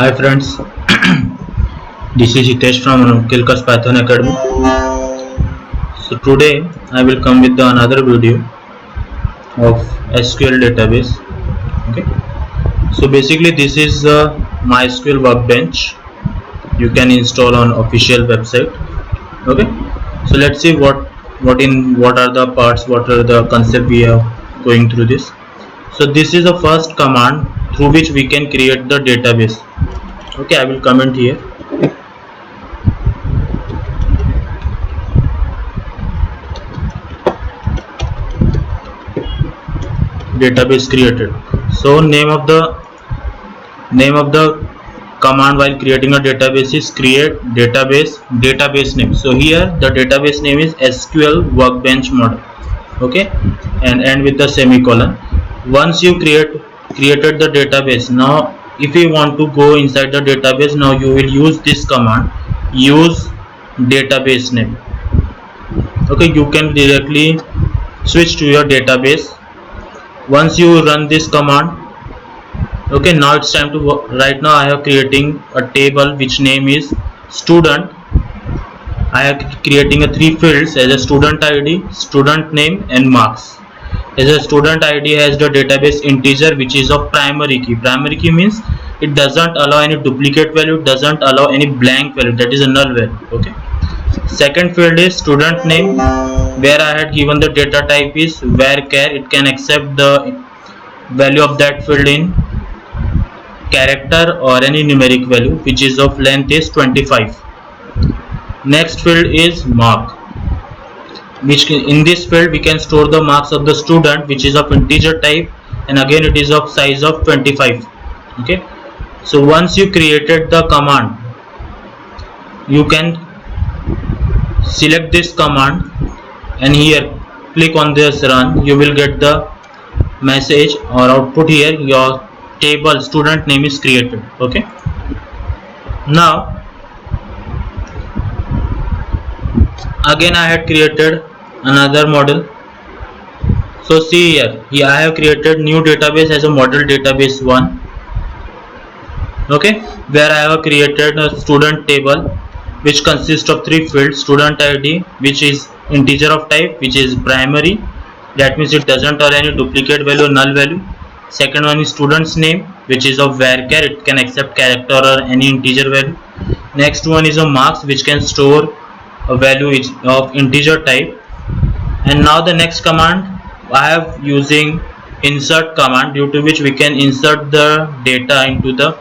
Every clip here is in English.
Hi friends, this is Hitesh from Kilkas Python Academy. So today I will come with another video of SQL database. Okay. So basically this is MySQL Workbench. You can install on official website. Okay. So let's see what are the parts, what are the concept we are going through this. So this is the first command through which we can create the database. Okay, I will comment here. Database created. So name of the command while creating a database is create database name. So here the database name is SQL Workbench model. Okay, and end with the semicolon. Once you created the database, now if you want to go inside the database, now you will use this command, use database name. Okay, you can directly switch to your database once you run this command. Okay, now it's time to work. Right now I have creating a table which name is student. I am creating a 3 fields as a student ID, student name and marks. As a student ID has the database integer which is of primary key. Primary key means it doesn't allow any duplicate value, doesn't allow any blank value, that is a null value. Okay, second field is student name, where I had given the data type is varchar. It can accept the value of that field in character or any numeric value, which is of length is 25. Next field is mark, which in this field we can store the marks of the student, which is of integer type, and again it is of size of 25. Okay, so once you created the command, you can select this command and here click on this run. You will get the message or output here, your table student name is created. Okay, now again I had created another model. So see here I have created new database as a model database 1. Okay, where I have created a student table which consists of 3 fields: student ID, which is integer of type, which is primary, that means it doesn't have any duplicate value, null value. Second one is student's name, which is of varchar, it can accept character or any integer value. Next one is a marks, which can store a value of integer type. And now the next command I have using insert command, due to which we can insert the data into the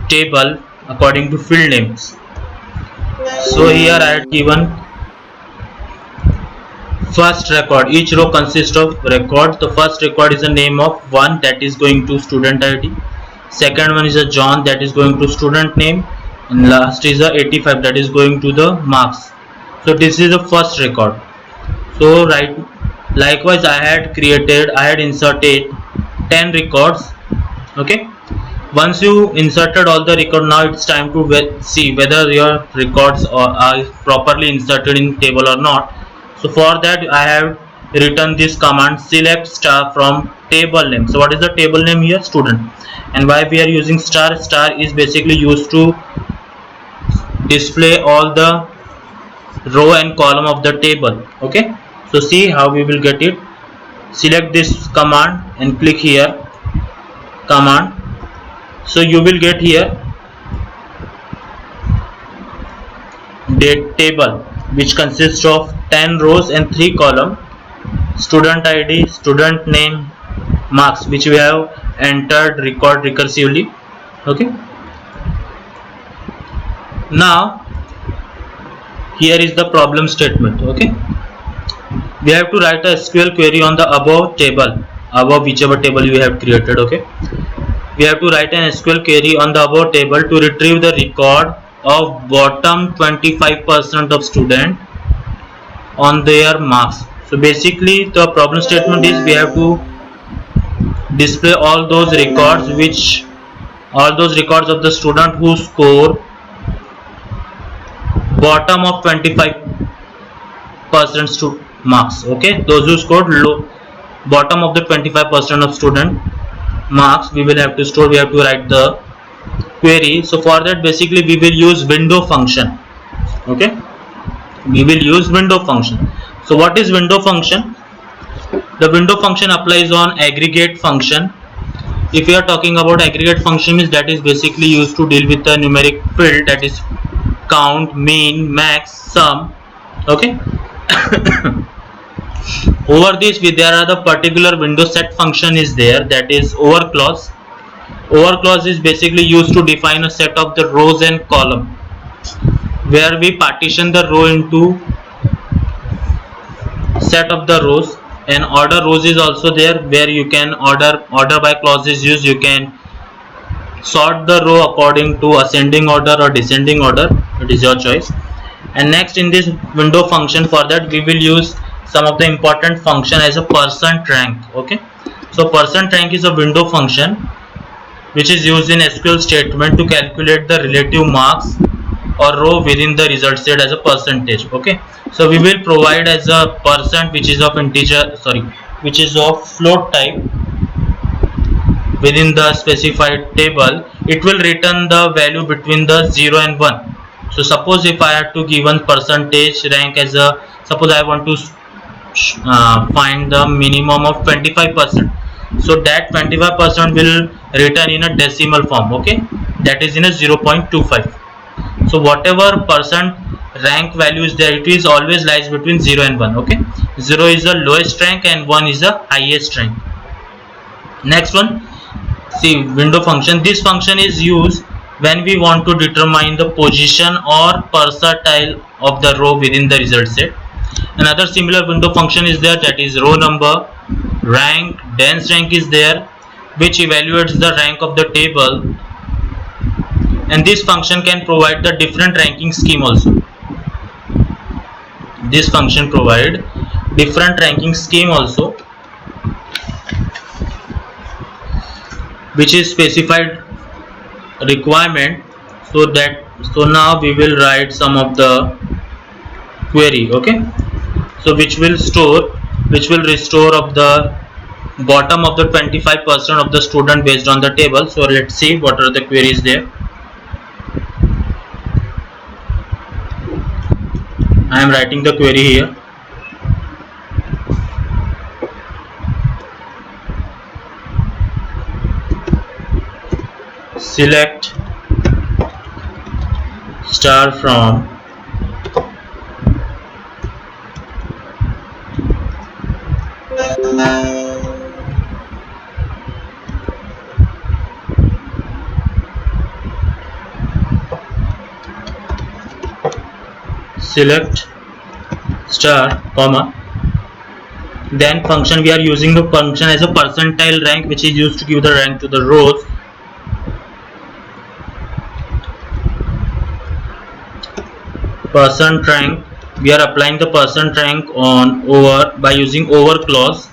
table according to field names. So here I had given first record. Each row consists of records. The first record is the name of 1, that is going to student ID. Second one is a John, that is going to student name, and last is a 85, that is going to the marks. So this is the first record. So likewise I had inserted 10 records. Okay, once you inserted all the record, now it's time to see whether your records are properly inserted in table or not. So for that I have written this command, select star from table name. So what is the table name here? Student. And why we are using star? Star is basically used to display all the row and column of the table. Okay, so see how we will get it. Select this command and click here command. So you will get here date table, which consists of 10 rows and 3 columns: student ID, student name, marks, which we have entered record recursively. Okay, now here is the problem statement. Okay, we have to write a SQL query on the above table, above whichever table you have created. Okay, we have to write an SQL query on the above table to retrieve the record of bottom 25% of student on their marks. So basically the problem statement is we have to display all those records of the student who score bottom of 25% marks. Okay, those who scored low bottom of the 25% of student marks, we will have to store, we have to write the query. So for that basically we will use window function. Okay, we will use window function. So what is window function? The window function applies on aggregate function. If we are talking about aggregate function, means that is basically used to deal with the numeric field, that is count, mean, max, sum. Okay. Over this there are the particular window set function is there, that is overclause. Overclause is basically used to define a set of the rows and column, where we partition the row into set of the rows, and order rows is also there, where you can order by clause is used. You can sort the row according to ascending order or descending order, it is your choice. And next in this window function, for that we will use some of the important function as a percent rank. Okay, so percent rank is a window function which is used in SQL statement to calculate the relative marks or row within the result set as a percentage. Okay, so we will provide as a percent which is of integer, which is of float type within the specified table. It will return the value between the 0 and 1. So suppose if I had to give one percentage rank as a, suppose I want to find the minimum of 25%, so that 25% will return in a decimal form. Okay, that is in a 0.25. so whatever percent rank value is there, it is always lies between 0 and 1. Okay, 0 is the lowest rank and 1 is the highest rank. Next one, see window function. This function is used when we want to determine the position or percentile of the row within the result set. Another similar window function is there, that is row number, rank, dense rank is there, which evaluates the rank of the table, and this function can provide the different ranking scheme also. This function provide different ranking scheme also, which is specified requirement. So now we will write some of the query. Okay, so which will restore of the bottom of the 25% of the student based on the table. So let's see what are the queries there. I am writing the query here. Select star from select star comma, then function we are using the function as a percentile rank, which is used to give the rank to the rows. Percent rank, we are applying the percent rank on over by using over clause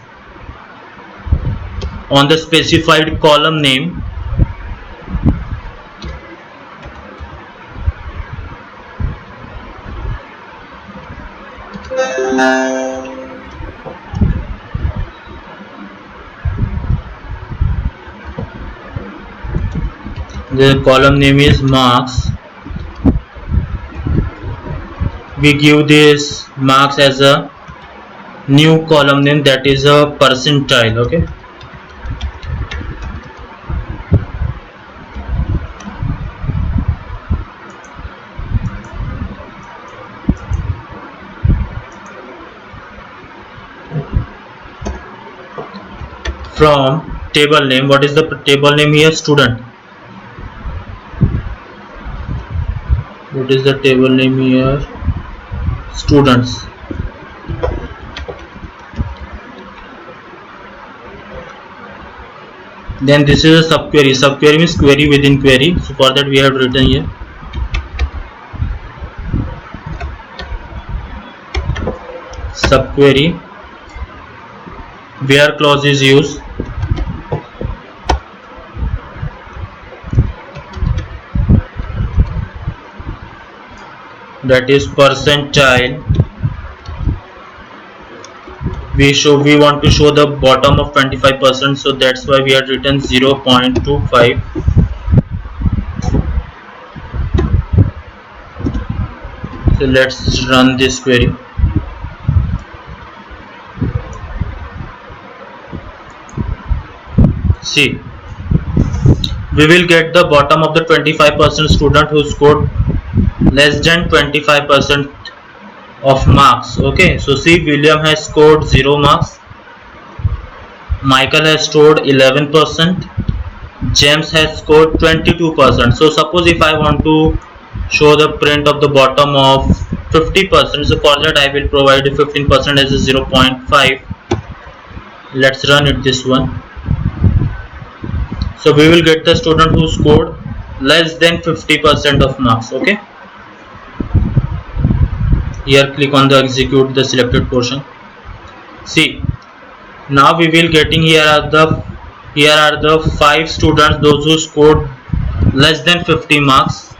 on the specified column name. The column name is marks. We give this marks as a new column name, that is a percentile. Okay, from table name, what is the table name here? Student. What is the table name here? Students. Then this is a subquery. Subquery means query within query. So for that we have written here subquery, where clause is used. That is percentile. We want to show the bottom of 25%, so that's why we have written 0.25. So let's run this query. See, we will get the bottom of the 25% student who scored less than 25% of marks. Okay, so see, William has scored 0 marks, Michael has scored 11%, James has scored 22%. So suppose if I want to show the print of the bottom of 50%, so for that I will provide 15% as a 0.5. Let's run it, this one. So we will get the student who scored less than 50% of marks. Okay, here click on the execute the selected portion. See, now we will getting here are the 5 students, those who scored less than 50 marks,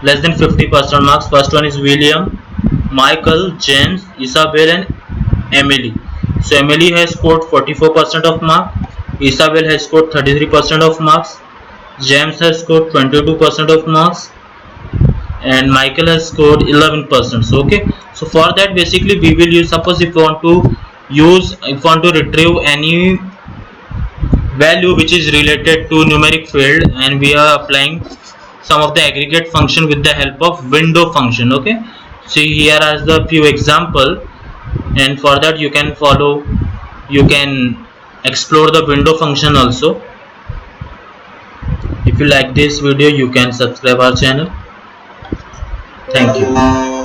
less than 50% marks. First one is William, Michael, James, Isabel and Emily. So Emily has scored 44% of mark, Isabel has scored 33% of marks, James has scored 22% of marks, and Michael has scored 11%. So okay, so for that basically we will use, suppose if you want to retrieve any value which is related to numeric field, and we are applying some of the aggregate function with the help of window function. Okay, see, here are the few example, and for that you can explore the window function also. If you like this video, you can subscribe our channel. Thank you.